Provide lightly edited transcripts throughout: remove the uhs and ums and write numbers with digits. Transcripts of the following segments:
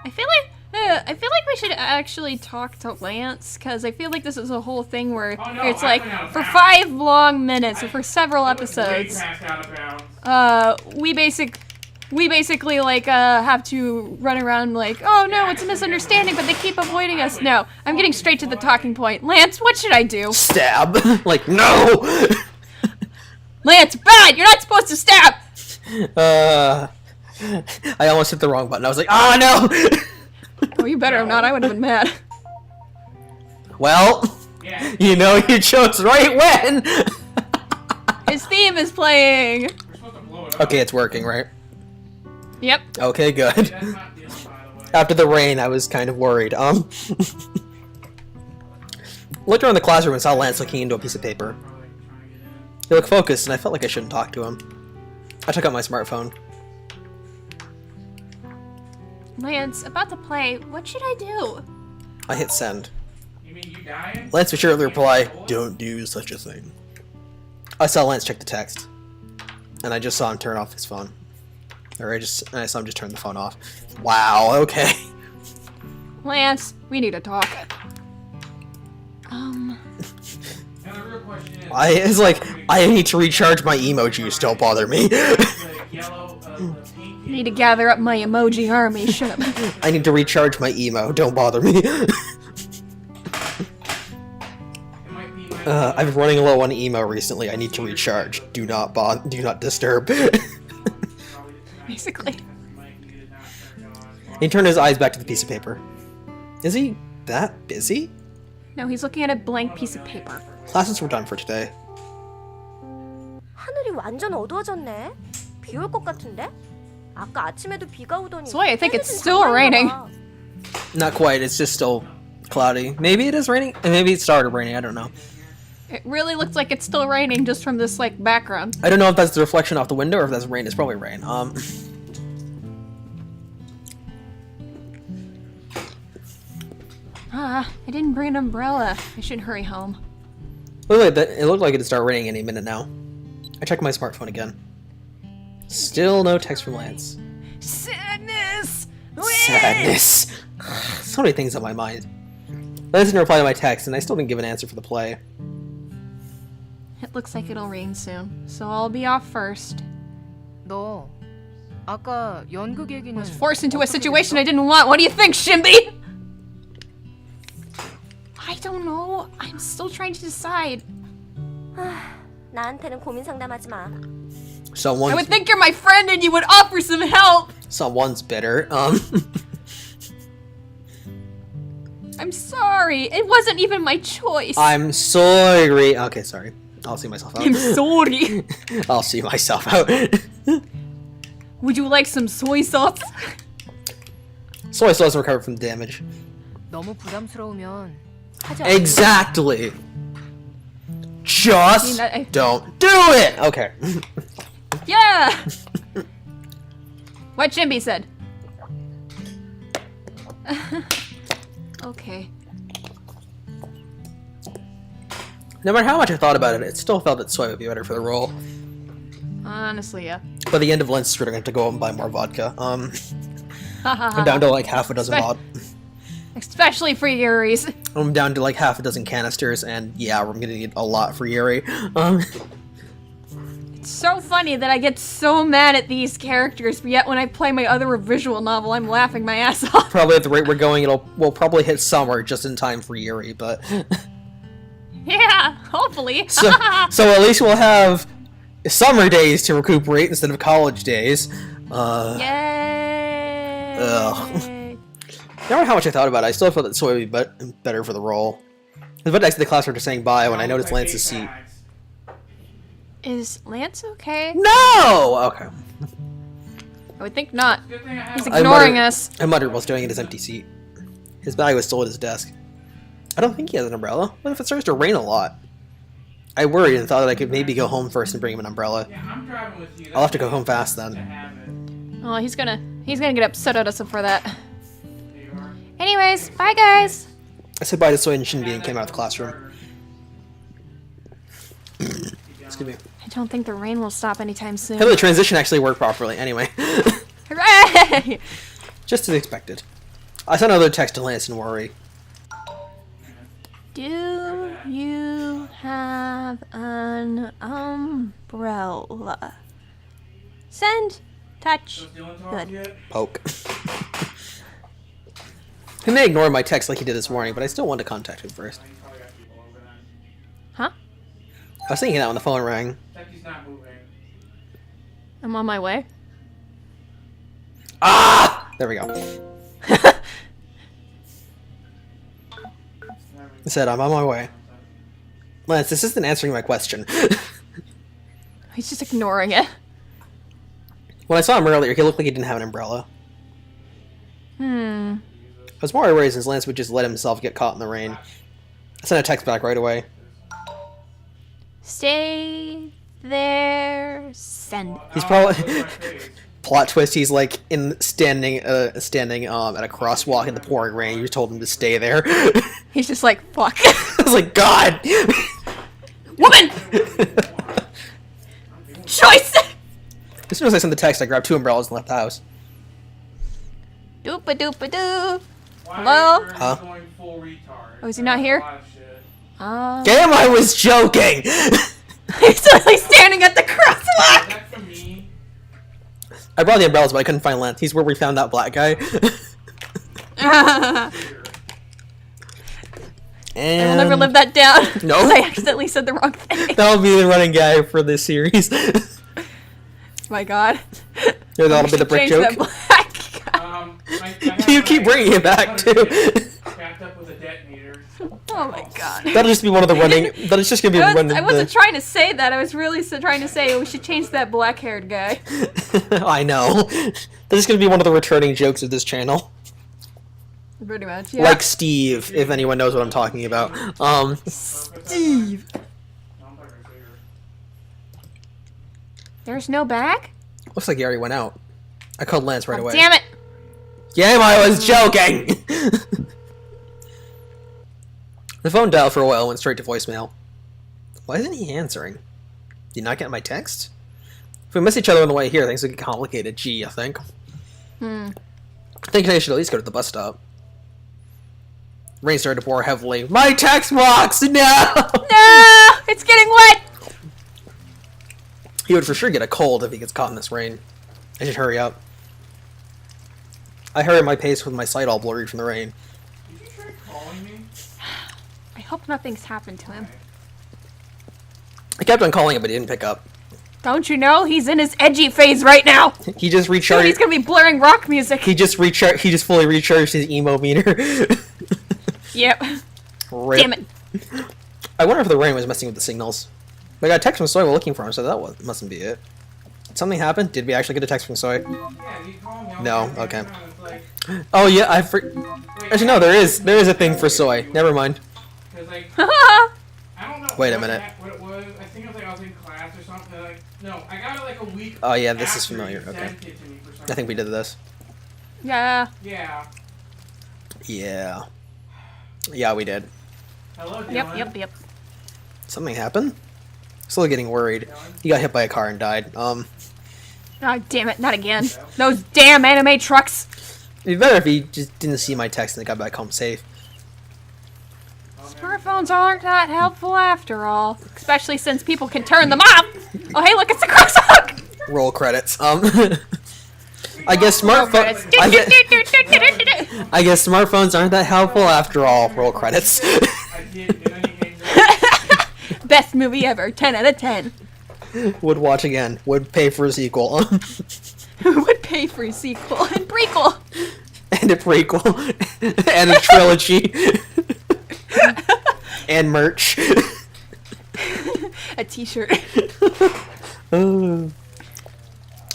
I feel like we should actually talk to Lance, because I feel like this is a whole thing where it's like for 5 long minutes or for several episodes, we basically like have to run around like, oh no, it's a misunderstanding, but they keep avoiding us. No, I'm getting straight to the talking point. Lance, what should I do? Stab. Like, no! Lance, bad! You're not supposed to stab! I almost hit the wrong button. I was like, oh no! Oh, you better have not. I would have been mad. Well, you know you chose right when! His theme is playing! Okay, it's working, right? Yep. Okay, good. After the rain, I was kind of worried. Looked around the classroom and saw Lance looking into a piece of paper. He looked focused, and I felt like I shouldn't talk to him. I took out my smartphone. Lance, about to play. What should I do? I hit send. Lance was sure to reply, "Don't do such a thing." I saw Lance check the text, and I just saw him turn off his phone. Or I saw him just turn the phone off. Wow, okay. Lance, we need to talk. It's like, I need to recharge my emojis, don't bother me. Need to gather up my emoji army, shut up. I need to recharge my emo, don't bother me. I've been running low on emo recently, I need to recharge. Do not disturb. Basically. He turned his eyes back to the piece of paper. Is he that busy? No, he's looking at a blank piece of paper. Classes were done for today. 하늘이 완전 어두워졌네. 비 올 것 같은데? 아까 아침에도 비가 오더니. So I think it's still raining. Not quite, it's just still cloudy. Maybe it is raining? Maybe it started raining, I don't know. It really looks like it's still raining just from this, like, background. I don't know if that's the reflection off the window or if that's rain. It's probably rain. I didn't bring an umbrella. I should hurry home. It looked like it'd start raining any minute now. I checked my smartphone again. Still no text from Lance. Sadness! Sadness! So many things on my mind. Lance didn't reply to my text, and I still didn't give an answer for the play. It looks like it'll rain soon, so I'll be off first. 너 아까 연극 얘기는 Was forced into a situation I didn't want. What do you think, Shimby? I don't know. I'm still trying to decide. 나한테는 고민 상담하지 마. I would think you're my friend and you would offer some help. Someone's bitter. I'm sorry. It wasn't even my choice. I'm sorry. Okay, sorry. I'll see myself out. I'm sorry. I'll see myself out. Would you like some soy sauce? Soy sauce recovered from damage. 너무 부담스러우면 하지 Exactly. Just don't do it. Okay. Yeah. What Shimby said. Okay. No matter how much I thought about it, it still felt that soy would be better for the role. Honestly, yeah. By the end of Lent's street, I'm going to have to go out and buy more vodka. I'm down to like half a dozen Especially for Yuri's. I'm down to like half a dozen canisters, and yeah, we're gonna need a lot for Yuri. It's so funny that I get so mad at these characters, but yet when I play my other visual novel, I'm laughing my ass off. Probably at the rate we're going, we'll probably hit summer just in time for Yuri, but yeah, hopefully. so at least we'll have summer days to recuperate instead of college days. Yay! Ugh. No matter how much I thought about it, I still felt that soy would be better for the role. I was about to exit the class after saying bye when I noticed Lance's seat. Is Lance okay? No! Okay. I would think not. He's ignoring us. I muttered while staring at his empty seat. His bag was still at his desk. I don't think he has an umbrella. What if it starts to rain a lot? I worried and thought that I could maybe go home first and bring him an umbrella. I'll have to go home fast then. Oh, he's gonna get upset at us for that. Anyways, bye guys! I said bye to Soy and Shinbi and came out of the classroom. Excuse me. I don't think the rain will stop anytime soon. Hey, the transition actually worked properly. Anyway. Hooray! Just as expected. I sent another text to Lance and Worry. Do you have an umbrella? Send. Touch. Good. Poke. He may ignore my text like he did this morning, but I still want to contact him first. Huh? I was thinking that when the phone rang. I'm on my way. Ah! There we go. I said, I'm on my way. Lance, this isn't answering my question. He's just ignoring it. When I saw him earlier, he looked like he didn't have an umbrella. I was more worried since Lance would just let himself get caught in the rain. I sent a text back right away. Stay there. Send. He's probably... Plot twist, he's like standing at a crosswalk in the pouring rain. You told him to stay there. He's just like, fuck. I was like, God! Woman! Choice! As soon as I sent the text, I grabbed 2 umbrellas and left the house. Doopa-doopa-doo. Hello? Huh? Oh, is he not here? Damn, I was joking! He's literally standing at the crosswalk! I brought the umbrellas, but I couldn't find Lance. He's where we found that black guy. And I will never live that down. No. I accidentally said the wrong thing. That'll be the running gag for this series. My God. Yeah, that'll be the brick Change joke. that black guy. You keep bringing it back, too. Oh my God. That'll just be one of the running... That's just gonna be one of I wasn't trying to say that. I was really trying to say we should change that black-haired guy. I know. That's just gonna be one of the returning jokes of this channel. Pretty much, yeah. Like Steve, if anyone knows what I'm talking about. Steve. There's no bag? Looks like he already went out. I called Lance right away. Damn it! Game, I was joking! The phone dialed for a while, went straight to voicemail. Why isn't he answering? Did you not get my text? If we miss each other on the way here, things will get complicated. Gee, I think. I think I should at least go to the bus stop. Rain started to pour heavily. My text box! No! No! It's getting wet! He would for sure get a cold if he gets caught in this rain. I should hurry up. I hurry my pace with my sight all blurry from the rain. Did you try calling me? I hope nothing's happened to him. I kept on calling him, but he didn't pick up. Don't you know? He's in his edgy phase right now! He just Soon recharged. he's gonna be blaring rock music! He just fully recharged his emo meter. Yep. Rip. Damn it. I wonder if the rain was messing with the signals. I got a text from Soy while looking for him, so that mustn't be it. Did something happen? Did we actually get a text from Soy? Yeah, you called me. No, okay. Oh yeah, actually no, there is a thing for Soy. Never mind. Like, I don't know. Wait a minute. What it was? I think it was like I was in class or something. Like, no, I got it like a week. Oh yeah, this is after familiar. you Okay. sent it to me for some I think we did this. Yeah. Yeah. Yeah. Yeah, we did. Hello, Dylan. Yep. Something happened? Still getting worried. He got hit by a car and died. Oh, damn it, not again. Those damn anime trucks! It'd be better if he just didn't see my text and got back home safe. Smartphones aren't that helpful after all. Especially since people can turn them off! Oh, hey, look, it's the crosswalk! Roll credits. I guess smartphones. I guess smartphones aren't that helpful after all. Roll credits. I did, and then you came to Best movie ever, 10 out of 10. Would watch again. Would pay for a sequel. Who would pay for a sequel and prequel? And a prequel. And a trilogy. And merch. A t-shirt.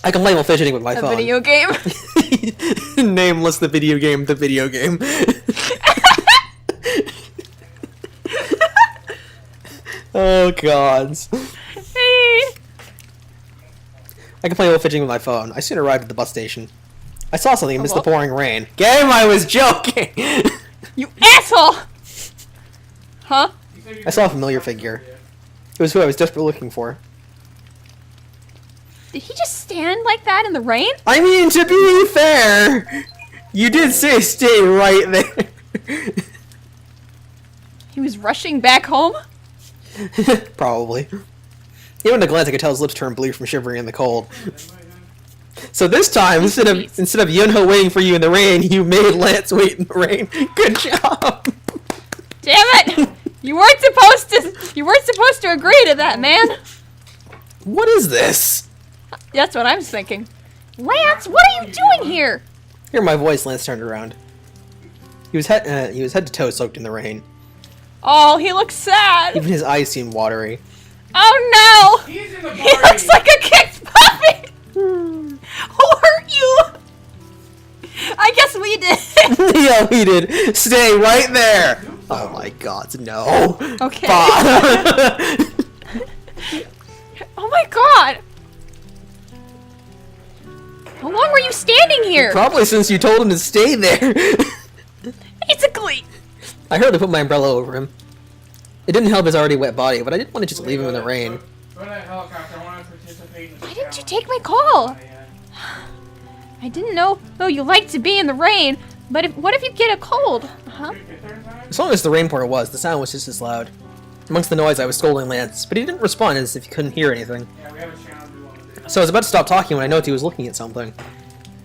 I can play while fidgeting with my A phone. video game. Nameless, the video game, the video game. Oh, gods. Hey. I can play while fidgeting with my phone. I soon arrived at the bus station. I saw something and missed the Hello? pouring rain. Game, I was joking! You asshole! Huh? I saw a familiar figure. It was who I was desperately looking for. Did he just stand like that in the rain? I mean, to be fair, You did say stay right there. He was rushing back home? Probably. Even at a glance, I could tell his lips turned blue from shivering in the cold. So this time, instead of Yunho waiting for you in the rain, you made Lance wait in the rain. Good job. Damn it! You weren't supposed to agree to that, man. What is this? That's what I'm thinking. Lance, what are you doing here? Hear my voice. Lance turned around. He was head to toe soaked in the rain. Oh, he looks sad. Even his eyes seemed watery. Oh no! He's in the He party. looks like a kicked puppy. Who hurt you? I guess we did. Yeah, we did. Stay right there. Oh my God, no. Okay. Bah. Oh my god! How long were you standing here? Probably since you told him to stay there. Basically. I hurriedly put my umbrella over him. It didn't help his already wet body, but I didn't want to just leave him in the rain. Go to that helicopter. I want to participate in the Why didn't you challenge. take my call? Yeah. I didn't know. Oh, you like to be in the rain, but what if you get a cold? Huh? Did you get there in time? As long as the rain part was, the sound was just as loud. Amongst the noise, I was scolding Lance, but he didn't respond as if he couldn't hear anything. Yeah, we have a challenge we want to do. So I was about to stop talking when I noticed he was looking at something.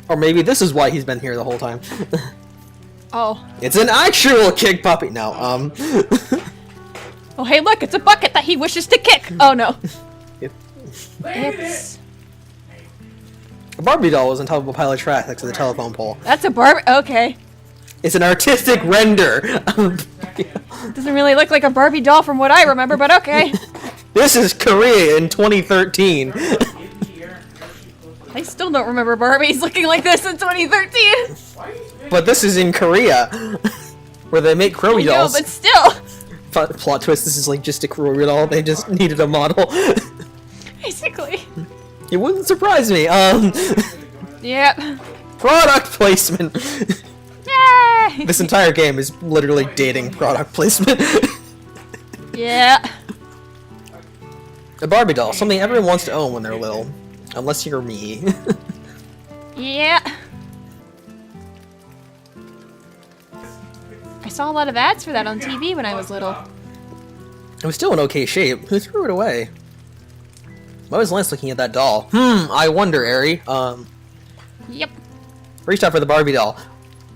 Or maybe this is why he's been here the whole time. Oh. It's an actual kick puppy! No, Oh, hey, look, it's a bucket that he wishes to kick. Oh no. Landed It's it. A Barbie doll was on top of a pile of trash next to the telephone pole. that's a Barbie. Okay. It's an artistic render. Doesn't really look like a Barbie doll from what I remember, but okay. This is Korea in 2013. I still don't remember Barbies looking like this in 2013. But this is in Korea, where they make Crowy No, dolls. but still. Plot twist: this is like just a Crowy doll. They just needed a model. Basically. It wouldn't surprise me. Yep. Product placement. Yay! This entire game is literally dating product placement. Yeah. A Barbie doll, something everyone wants to own when they're little, unless you're me. Yeah. I saw a lot of ads for that on TV when I was little. It was still in okay shape. Who threw it away? Why was Lance looking at that doll? I wonder, Ari. Yep. Reached out for the Barbie doll.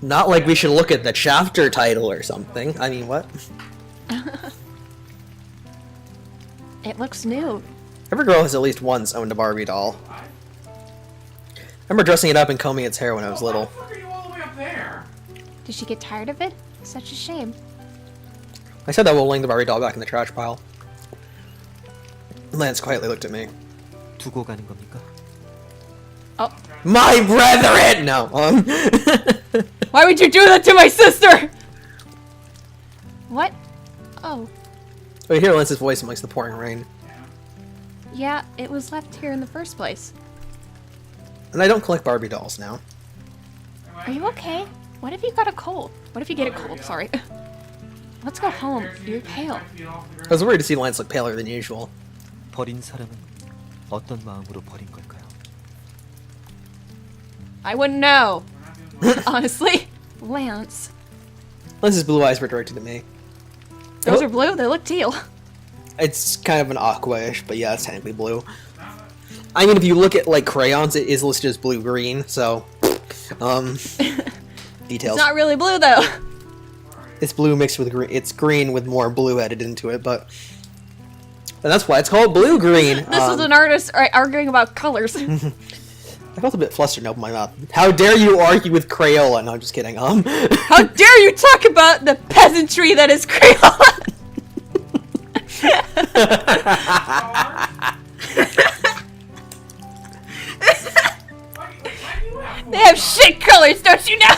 Not like we should look at the chapter title or something. I mean, what? It looks new. Every girl has at least once owned a Barbie doll. I remember dressing it up and combing its hair when I was little. Why the fuck are you all the way up there? Did she get tired of it? Such a shame. I said that while laying the Barbie doll back in the trash pile. Lance quietly looked at me. 두고 가는 겁니까? Oh. My brethren! No, Why would you do that to my sister? What? Oh. We hear Lance's voice amongst the pouring rain. Yeah, it was left here in the first place. And I don't collect Barbie dolls now. Are you okay? What if you got a cold? What if you get a cold? Sorry. Let's go home. You're pale. I was worried to see Lance look paler than usual. 버린 사람은 어떤 마음으로 버린 걸까요? I wouldn't know. Honestly. Lance. Lance's blue eyes were directed at me. Those are blue? They look teal. It's kind of an aqua-ish, but yeah, it's technically blue. I mean, if you look at, like, crayons, it is listed as blue-green, so... details. It's not really blue, though. It's blue mixed with green. It's green with more blue added into it, but... And that's why it's called blue-green. This is an artist arguing about colors. I felt a bit flustered and opened my mouth. How dare you argue with Crayola? No, I'm just kidding. How dare you talk about the peasantry that is Crayola? They have shit colors, don't you know?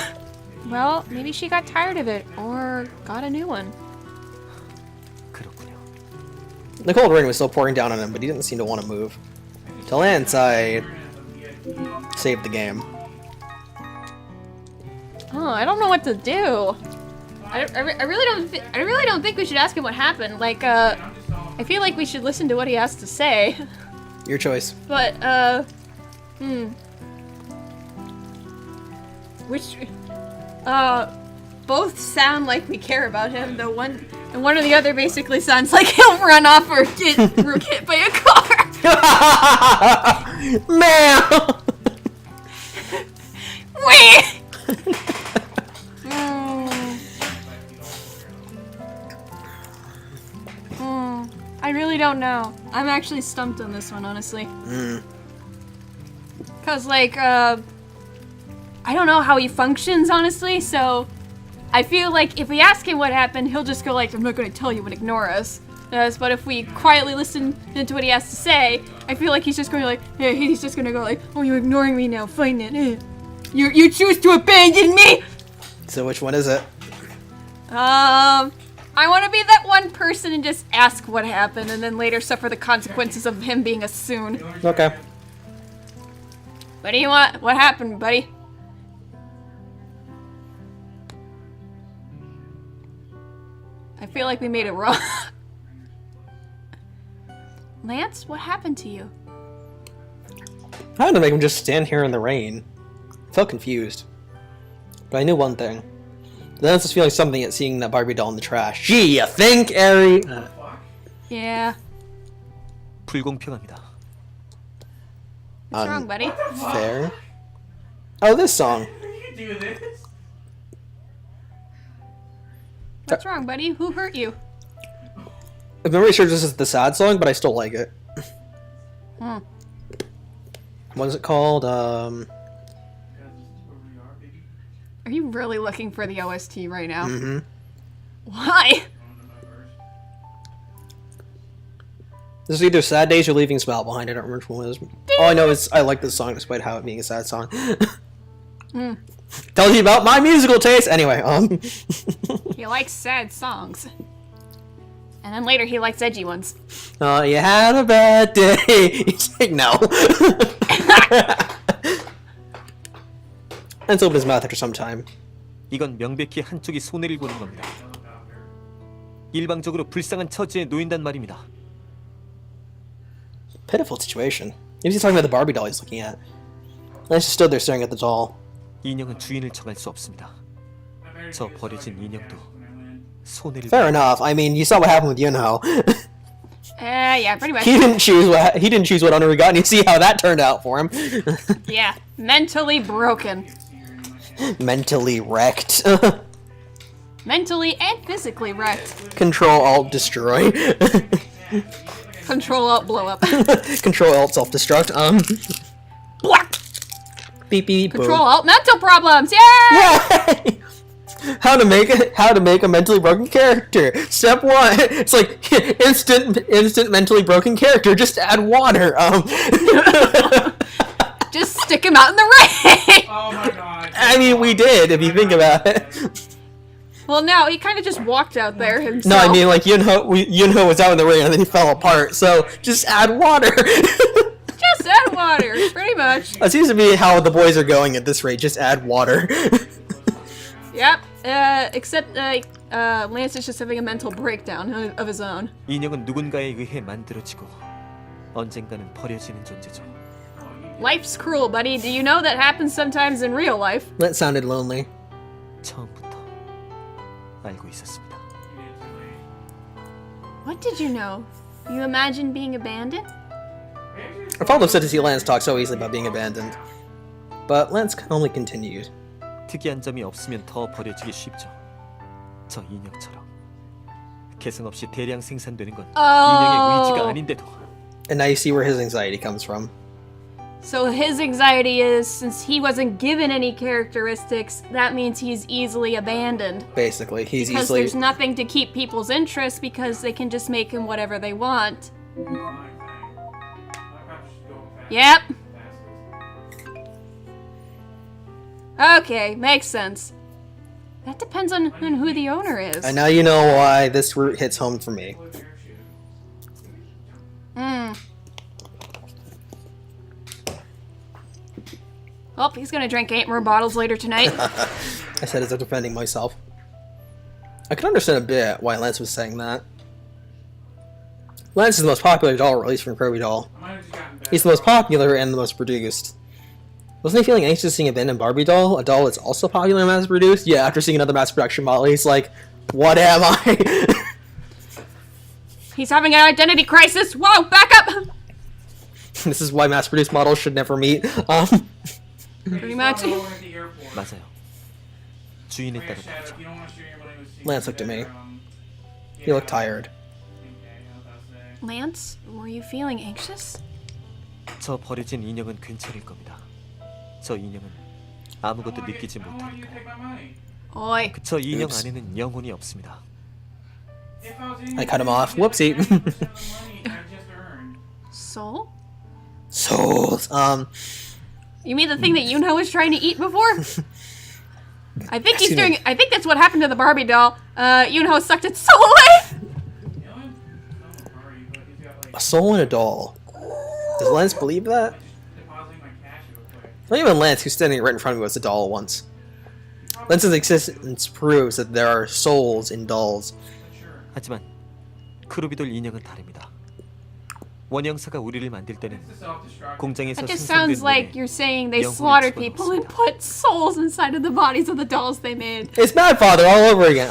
Well, maybe she got tired of it, or got a new one. 그렇군요. The cold rain was still pouring down on him, but he didn't seem to want to move. Till Lance, I saved the game. Oh, I don't know what to do. I really don't think we should ask him what happened. Like, I feel like we should listen to what he has to say. Your choice. But, both sound like we care about him. The one and one or the other basically sounds like he'll run off or get hit by a car. Man. Wait. I really don't know. I'm actually stumped on this one, honestly. Cause like, I don't know how he functions, honestly. So, I feel like if we ask him what happened, he'll just go like, "I'm not going to tell you," and ignore us. But if we quietly listen into what he has to say, I feel like he's just going to like, yeah, he's just going to go like, "Oh, you're ignoring me now. Fine it. You choose to abandon me." So which one is it? I want to be that one person and just ask what happened, and then later suffer the consequences of him being a soon. Okay. What do you want? What happened, buddy? I feel like we made it wrong. Lance, what happened to you? I had to make him just stand here in the rain. I felt confused. But I knew one thing. Then I was just feeling something at seeing that Barbie doll in the trash. Gee, you think, Ari? Yeah. 불공평합니다. What's wrong, buddy? Fair. Oh, this song. You do this? What's wrong, buddy? Who hurt you? I'm pretty sure this is the sad song, but I still like it. What is it called? Are you really looking for the OST right now? Mm-hmm. Why? This is either Sad Days or Leaving Smile Behind. I don't remember which one it is. All I know is I like this song despite how it being a sad song. Tells you about my musical taste. Anyway, He likes sad songs. And then later he likes edgy ones. You had a bad day. He's like, no. Let's open his mouth after some time. 이건 명백히 한쪽이 손해를 보는 겁니다. 일방적으로 불쌍한 처지에 놓인단 말입니다. Pitiful situation. Maybe he's talking about the Barbie doll he's looking at. Lance just stood there staring at the doll. 인형은 주인을 정할 수 없습니다. 저 버려진 인형도 손해를 Fair enough. I mean, you saw what happened with Yunho. Yeah, pretty much. He didn't choose what honor he got, and you see how that turned out for him. Yeah, mentally broken. Mentally wrecked. Mentally and physically wrecked. Control Alt Destroy. Control Alt Blow Up. Control Alt Self Destruct. Beep beep boom. Control Alt Mental Problems. Yeah. Yay! How to make a mentally broken character. Step 1. It's like instant mentally broken character. Just add water. Just stick him out in the rain. Oh my god. I mean, we did if you think about it. Well, no, he kind of just walked out there himself. No, I mean like Yunho was out in the rain and then he fell apart. So just add water. Just add water, pretty much. That seems to be how the boys are going at this rate. Just add water. Yep. Except Lance is just having a mental breakdown of his own. 인형은 누군가에 의해 만들어지고 언젠가는 버려지는 존재죠. Life's cruel, buddy. Do you know that happens sometimes in real life? That sounded lonely. 처음부터 알고 있었습니다. What did you know? You imagine being abandoned? I felt upset to see Lance talk so easily about being abandoned. But Lance only continued. 특이한 점이 없으면 더 버려지기 쉽죠. 저 인형처럼 개성 없이 대량 생산되는 건 인형의 의지가 아닌데도. And now you see where his anxiety comes from. So his anxiety is, since he wasn't given any characteristics, that means he's easily abandoned. Basically, he's Because easily. there's nothing to keep people's interest because they can just make him whatever they want. Yep. Okay, makes sense. That depends on who the owner is. And now you know why this route hits home for me. Well, he's gonna drink 8 more bottles later tonight. I said as if defending myself. I can understand a bit why Lance was saying that. Lance is the most popular doll released from Kirby Doll. He's the most popular and the most produced. Wasn't he feeling anxious seeing abandoned Barbie doll? A doll that's also popular and mass-produced? Yeah, after seeing another mass-production model, he's like, what am I? He's having an identity crisis! Whoa, back up! This is why mass-produced models should never meet. Pretty much. 맞아요. 주인에 따라 다르죠. Lance looked at me. He looked tired. Lance, were you feeling anxious? 저 버려진 인형은 괜찮을 겁니다. 저 인형은 아무것도 느끼지 못하니까요. Oi. 저 인형 Oops. 안에는 영혼이 없습니다. I cut him off. Whoopsie. Soul? Souls. You mean the thing that Yunho was trying to eat before? I think he's Excuse doing. me. I think that's what happened to the Barbie doll. Yunho sucked its soul away. A soul and a doll. Does Lance believe that? Not even Lance, who's standing right in front of me, was a doll once. Lance's existence proves that there are souls in dolls. 하지만 크루비돌 인형은 다릅니다. 원형사가 우리를 만들 때는 공장에서 That just 생산된 sounds like 몸에 you're saying they 영혼을 slaughtered people and 집어넣습니다. put souls inside of the bodies of the dolls they made. It's Mad Father all over again.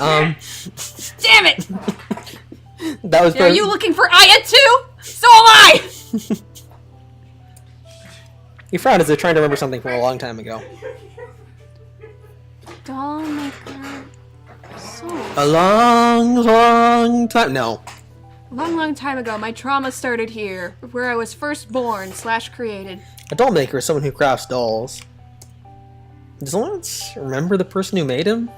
Damn it! That was Are you looking for Aya too? So am I! He frowned as they're trying to remember something from a long time ago. Doll maker soul. A long time. No. Long time ago, my trauma started here, where I was first born / created. A doll maker is someone who crafts dolls. Does Lance remember the person who made him?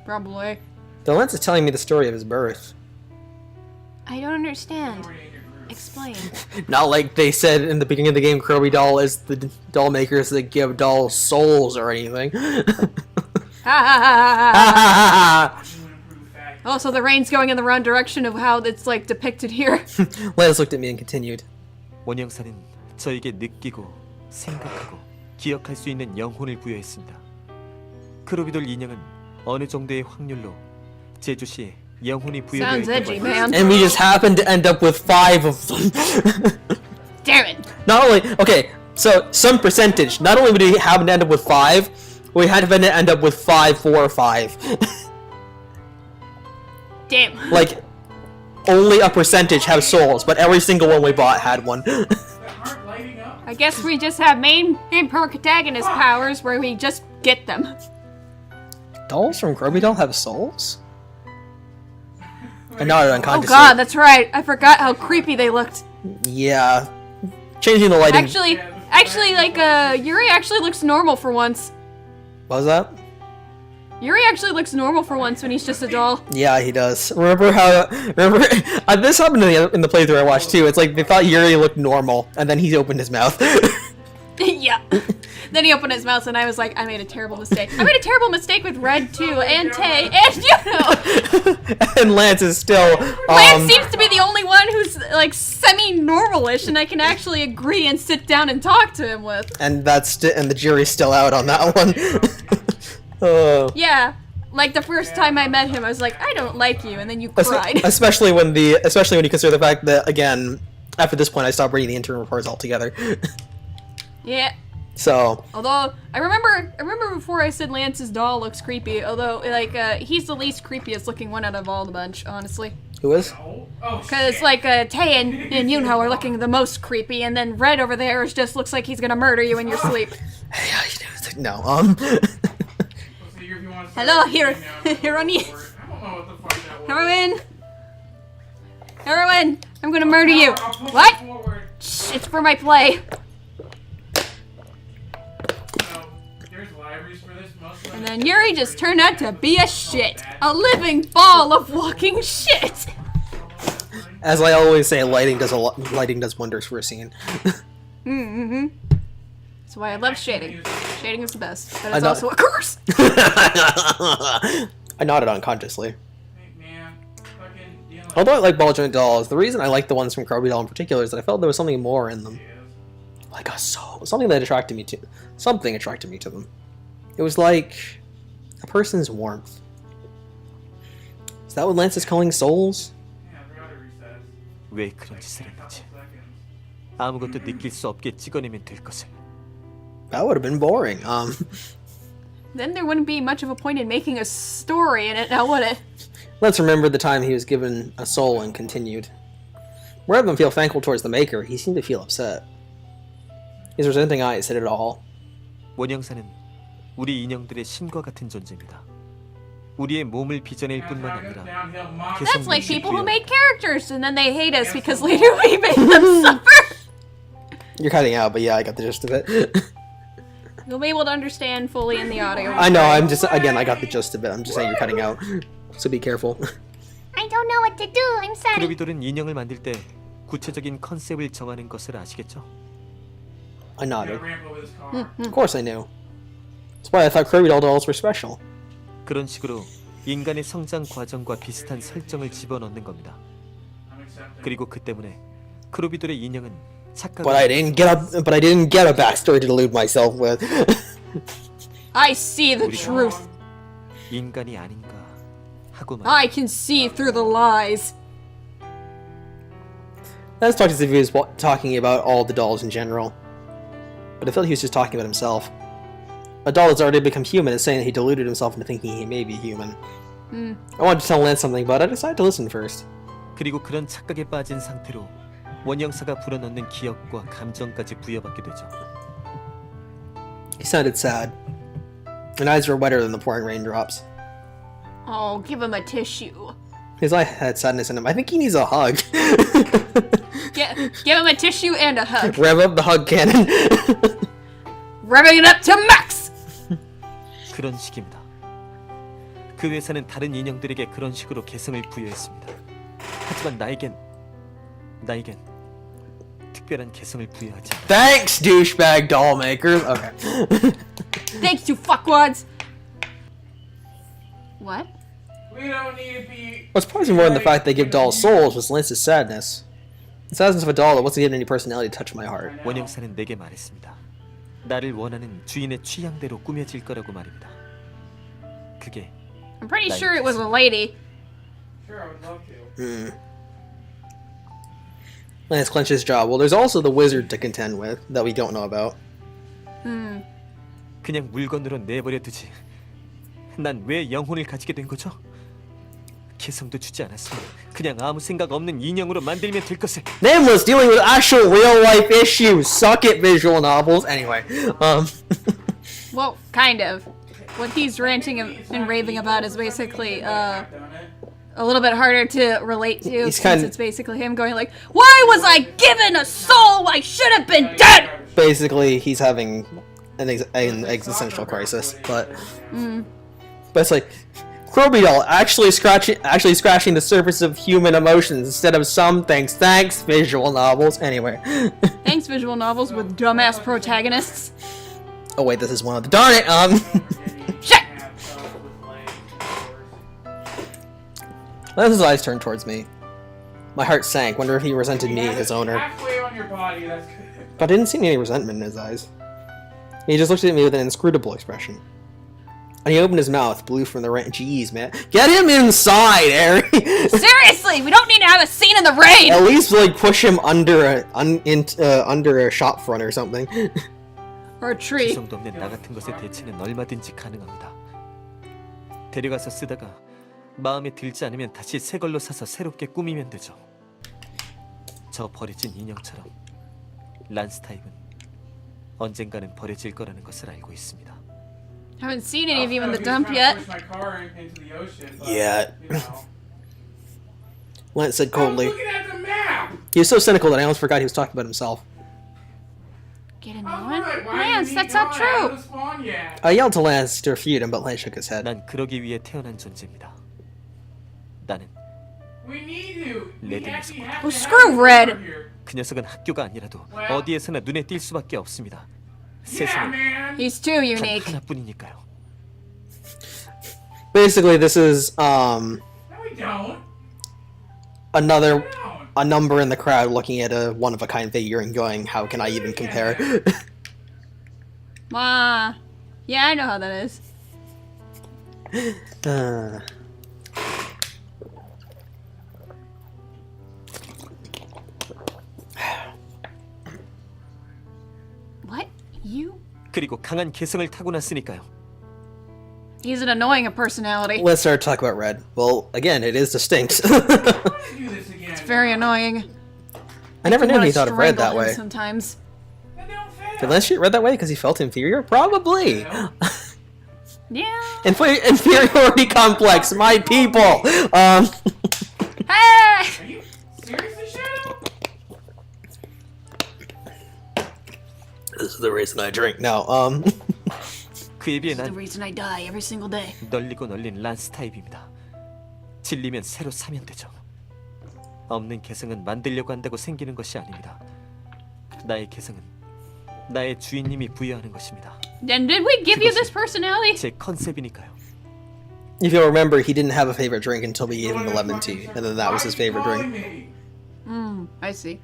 Probably. The Lance is telling me the story of his birth. I don't understand. Explain. Not like they said in the beginning of the game, Kirby Doll is the doll makers that give dolls souls or anything. Ha ha ha ha ha. Oh, so the rain's going in the wrong direction of how it's like depicted here. Lance looked at me and continued. 원형사는 저에게 느끼고 생각하고 기억할 수 있는 영혼을 부여했습니다. 크루비돌 인형은 어느 정도의 확률로 제주 시에 영혼이 Sounds 부여되어 edgy, 있다고 man. And we just happened to end up with 5 of them. Damn it! Not only, okay, so some percentage. Not only would we happen to end up with 5, we had to end up with 5, 4, or 5. Damn. Like, only a percentage have souls, but every single one we bought had one. I guess we just have main protagonist powers where we just get them. Dolls from Kirby Doll have souls? I nodded Oh unconsciously. god, that's right. I forgot how creepy they looked. Yeah. Changing the lighting. Actually, like, Yuri actually looks normal for once. What was that? Yuri actually looks normal for once when he's just a doll. Yeah, he does. Remember this happened in the playthrough I watched too. It's like they thought Yuri looked normal, and then he opened his mouth. Yeah. Then he opened his mouth and I was like, I made a terrible mistake. I made a terrible mistake with Red too, and Tay, and Yuno! And Lance is still, Lance seems to be the only one who's, like, semi-normalish and I can actually agree and sit down and talk to him with. and and the jury's still out on that one. Yeah. Like, the first time I met him, I was like, I don't like you, and then you cried. Especially when you consider the fact that, again, after this point I stopped reading the interim reports altogether. Yeah. So. Although, I remember before I said Lance's doll looks creepy, although, like, he's the least creepiest looking one out of all the bunch, honestly. Who is? Because, like, Tay and Yunho are looking the most creepy, and then Red over there just looks like he's gonna murder you in your sleep. Hey, how you doing? No, Hello, Hironi. Heroine, I'm gonna murder you. What? Shh, it's for my play. And then Yuri just turned out to be a shit. A living ball of walking shit. As I always say, lighting does wonders for a scene. Mm-hmm. That's why I love shading. Shading is the best, but I it's know- also a curse. I nodded unconsciously. Although I like ball joint dolls, the reason I like the ones from Kirby Doll in particular is that I felt there was something more in them. Like a soul. Something that attracted me to something attracted me to them. It was like a person's warmth. Is that what Lance is calling souls? 왜 그런 짓을 했는지 아무것도 느낄 수 없게 찍어내면 될 것을 That would have been boring. Then there wouldn't be much of a point in making a story in it, now would it? Let's remember the time he was given a soul and continued. Rather than feel thankful towards the Maker, he seemed to feel upset. His resenting eyes said it all. 원형사는 우리 인형들의 신과 같은 존재입니다. 우리의 몸을 빚어낼 뿐만 아니라 That's like people who made characters and then they hate us because later we made them suffer. You're cutting out, but yeah, I got the gist of it. You'll be able to understand fully in the audio. I know, I'm just, again, I got the gist of it. I'm just saying you're cutting out. So be careful. I don't know what to do. I'm sorry. 크루비돌은 인형을 만들 때 구체적인 컨셉을 정하는 것을 아시겠죠? I nodded. Ramp over this car. Of course I knew. That's why I thought Kirby doll dolls were special. 그런 식으로 인간의 성장 과정과 비슷한 설정을 집어넣는 겁니다. I'm accepting. 그리고 그 때문에 크루비돌의 인형은 착각을 But I didn't get a backstory to delude myself with. I see the truth. 인간이 아닌가 하고 말. I can see through the lies. Let's talk as if he was talking about all the dolls in general. But I felt he was just talking about himself. A doll that's already become human is saying that he deluded himself into thinking he may be human. I wanted to tell Lance something, but I decided to listen first. 그리고 그런 착각에 빠진 상태로 원형사가 불어넣는 기억과 감정까지 부여받게 되죠. He sounded sad. His eyes were wetter than the pouring raindrops. Oh, give him a tissue. His eye had sadness in him. I think he needs a hug. Give him a tissue and a hug. Rev up the hug cannon. Revving it up to max! 그런 식입니다. 그 회사는 다른 인형들에게 그런 식으로 개성을 부여했습니다. 하지만 나에겐 특별한 개성을 부여하지 않아요. Thanks, douchebag doll makers. Okay. Thanks, you fuckwads! What? We don't need to be. What's surprising more than the fact they give dolls souls was Lance's sadness. The sadness of a doll that wasn't given any personality touched my heart. 원형사는 내게 말했습니다. 나를 원하는 주인의 취향대로 꾸며질 거라고 말입니다. 그게 I'm pretty sure it was a lady. Sure, I would love to. Lance clenched his jaw. Well, there's also the wizard to contend with that we don't know about. 그냥 물건으로 내버려 두지. 난 왜 영혼을 가지게 된 거죠? 개성도 주지 않았으면 그냥 아무 생각 없는 인형으로 만들면 될 것을. Nameless dealing with actual real life issues. Suck it, visual novels. Anyway, Well, kind of. What he's ranting and raving about is basically a little bit harder to relate to since it's basically him going like, "Why was I given a soul? I should have been dead!" basically he's having an existential crisis, but it's like Kirby doll actually scratching the surface of human emotions instead of some things. Thanks, visual novels. Anyway. Thanks, visual novels with dumbass protagonists. Oh wait, this is one of the darn it. Shit! Lance's eyes turned towards me. My heart sank. Wonder if he resented me, his owner. Halfway on your body, that's good. But I didn't see any resentment in his eyes. He just looked at me with an inscrutable expression. And he opened his mouth, blew from the rain. Jeez, man. Get him inside, Harry! Seriously, we don't need to have a scene in the rain! At least, like, push him under a shop front or something. Or a tree. 개성도 없는 나 같은 것의 대체는 얼마든지 가능합니다. 데려가서 쓰다가 마음에 들지 않으면 다시 새 걸로 사서 새롭게 꾸미면 되죠. 저 버려진 인형처럼 란스 타입은 언젠가는 버려질 거라는 것을 알고 있습니다. Haven't seen any of you in the dump yet. Push my car into the ocean, but, Yeah. you know. Lance said I'm coldly. looking at the map. He was so cynical that I almost forgot he was talking about himself. Get a new I'm one? like, why Lance, is he that's not gone? true! Hasn't spawned yet. I yelled to Lance to refute him, but Lance shook his head. 난 그러기 위해 태어난 존재입니다. 나는 We need to. We Let him actually have Well, to screw have him Red. over here. 그 녀석은 학교가 아니라도 어디에서나 눈에 띌 수밖에 없습니다. Yeah, 세상에 man. He's too 단 unique. 하나뿐이니까요. Basically, this is No, we don't. another We don't. a number in the crowd looking at a one-of-a-kind figure and going, "How can I even compare?" Yeah, I know how that is. What? You 그리고 강한 개성을 타고났으니까요. He's an annoying personality. Let's start talking about Red. Well, again, it is distinct. Do this again. It's very annoying. I never knew Wanna he thought of Red strangle that him way. Sometimes. That don't fail. Did Lance treat Red that way because he felt inferior? Probably. Yeah. Inferiority complex, my people. Hey! Are you seriously, Shadow? This is the reason I drink. No, 그에 비해 The 난 reason I die every single day. 널리고 널린 란스 타입입니다. 질리면 새로 사면 되죠. 없는 개성은 만들려고 한다고 생기는 것이 아닙니다. 나의 개성은 나의 주인님이 부여하는 것입니다. Then did we give you this personality? 제 컨셉이니까요. if you'll remember, he didn't have a favorite drink until we gave him the lemon tea, and then that was his favorite drink. I see.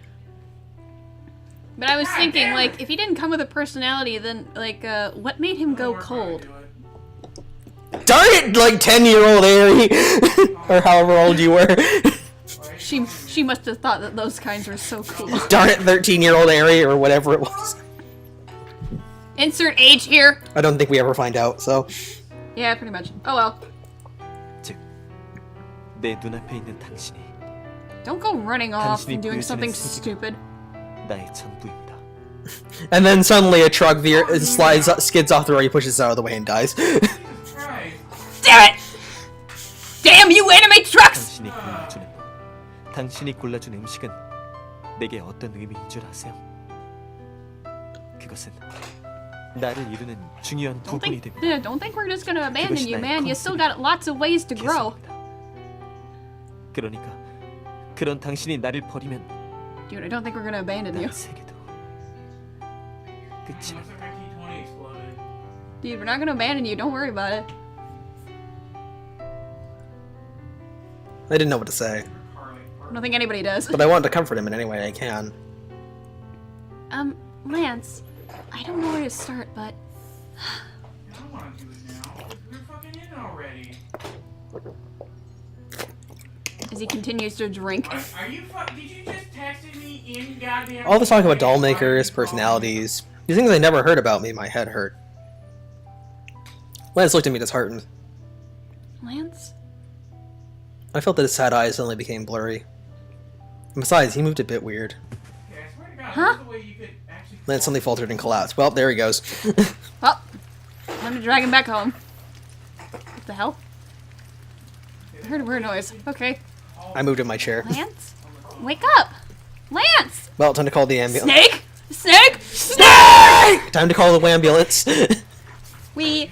But I was thinking, like, if he didn't come with a personality, then, like, what made him go cold? Darn it, like 10-year-old Ari, or however old you were. She must have thought that those kinds were so cool. Darn it, 13-year-old Ari, or whatever it was. Insert age here. I don't think we ever find out. So Yeah, pretty much. Oh well. 즉, 내 눈앞에 있는 당신이 Don't go running off 당신이 and doing 보여주는 something 세계가 stupid. 나의 전부입니다. and then suddenly a truck skids off the road, he pushes it out of the way and dies. Damn it! Damn you anime trucks! 당신이 골라준 음식은 내게 어떤 의미인 줄 아세요? 그것은 나를 이루는 중요한 부분이 됩니다. Don't think we're just gonna abandon you, man. You still got lots of ways to grow. 그러니까 그런 당신이 나를 버리면 Dude, I don't think we're gonna abandon you. 나의 세계도 끝이 납니다. Looks like my T20 exploded. Dude, we're not gonna abandon you. Don't worry about it. I didn't know what to say, I don't think anybody does. but I wanted to comfort him in any way I can. Lance, I don't know where to start, but I don't want to do it now. We're fucking in already. as he continues to drink. Are you did you just text me in goddamn... All this talk about doll makers, personalities, these things I never heard about made my head hurt. Lance looked at me disheartened. Lance? I felt that his sad eyes suddenly became blurry. And besides, he moved a bit weird. Okay, I swear to God, Huh? there's a way you could actually... Lance suddenly faltered and collapsed. Well, there he goes. Well, time to drag him back home. What the hell? I heard a weird noise. Okay. I moved in my chair. Lance? Wake up! Lance! Well, time to call the ambulance. Snake! Snake! Snake! Time to call the ambulance. We